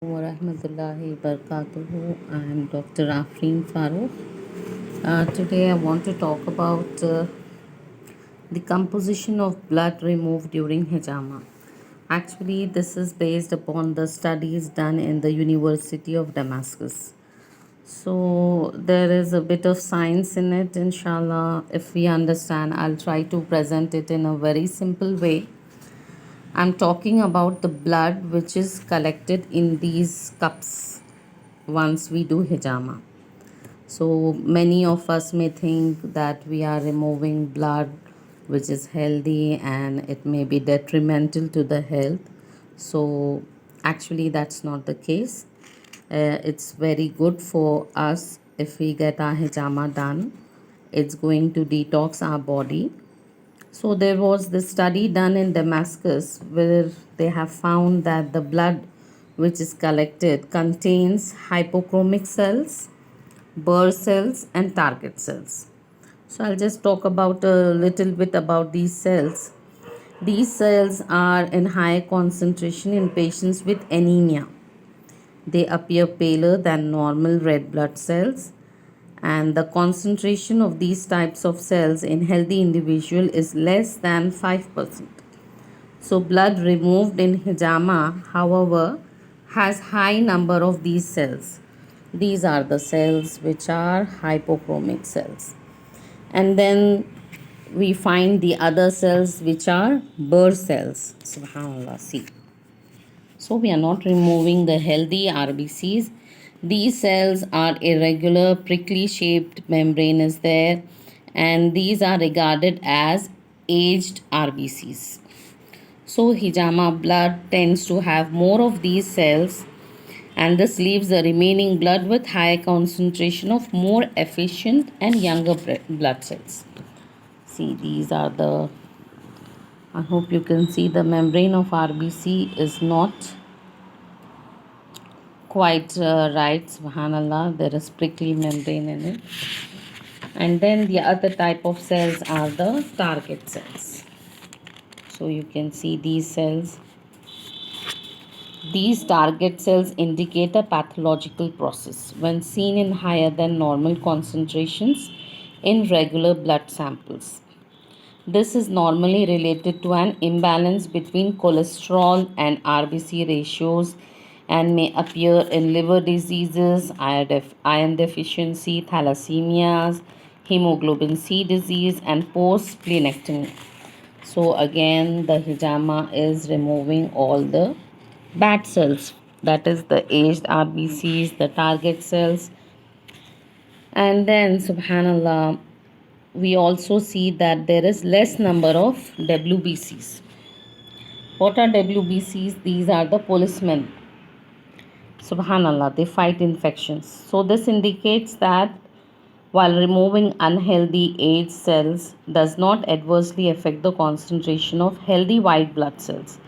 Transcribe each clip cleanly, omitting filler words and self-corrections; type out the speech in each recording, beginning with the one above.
Warahmatullahi Wabarakatuh. I am Dr. Afreen Farooq. Today I want to talk about the composition of blood removed during hijama. Actually, this is based upon the studies done in the University of Damascus. So there is a bit of science in it, inshallah. If we understand, I'll try to present it in a very simple way. I'm talking about the blood which is collected in these cups once we do hijama. So many of us may think that we are removing blood which is healthy and it may be detrimental to the health. So actually, that's not the case. It's very good for us if we get our hijama done. It's going to detox our body. So there was this study done in Damascus where they have found that the blood which is collected contains hypochromic cells, Burr cells and target cells. So I'll just talk about a little bit about these cells. These cells are in high concentration in patients with anemia. They appear paler than normal red blood cells, and the concentration of these types of cells in healthy individual is less than 5%. So blood removed in hijama, however, has high number of these cells. These are the cells which are hypochromic cells. And then we find the other cells which are Burr cells. Subhanallah, see. So we are not removing the healthy RBCs. These cells are irregular, prickly shaped membrane is there, and these are regarded as aged RBCs. So hijama blood tends to have more of these cells, and this leaves the remaining blood with higher concentration of more efficient and younger blood cells. See, these are the, I hope you can see the membrane of RBC is not quite right. Subhanallah, there is prickly membrane in it. And then the other type of cells are the target cells. So you can see these cells. These target cells indicate a pathological process when seen in higher than normal concentrations in regular blood samples. This is normally related to an imbalance between cholesterol and RBC ratios and may appear in liver diseases, iron deficiency, thalassemias, hemoglobin C disease, and post splenectomy. So, again, the hijama is removing all the bad cells, that is, the aged RBCs, the target cells, and then, subhanallah, we also see that there is less number of WBCs. What are WBCs? These are the policemen. Subhanallah, they fight infections. So this indicates that while removing unhealthy aged cells does not adversely affect the concentration of healthy white blood cells.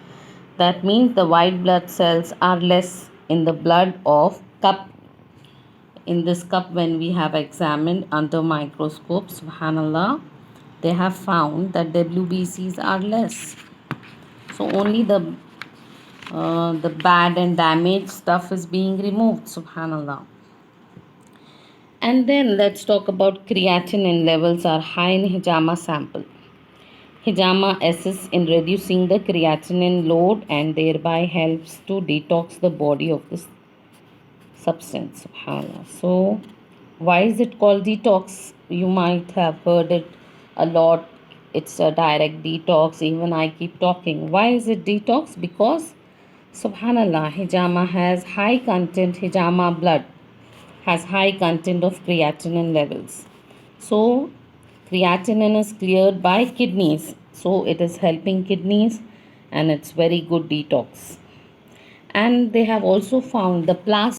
That means the white blood cells are less in the blood of cup. In this cup, when we have examined under microscope, subhanallah, they have found that WBCs are less. So only the bad and damaged stuff is being removed, subhanallah. And then let's talk about creatinine levels are high in hijama sample. Hijama assists in reducing the creatinine load and thereby helps to detox the body of this substance, subhanallah. So why is it called detox? You might have heard it a lot. It's a direct detox. Even I keep talking. Why is it detox? Because subhanallah, hijama blood has high content of creatinine levels. So creatinine is cleared by kidneys. So it is helping kidneys and it's very good detox. And they have also found the plasma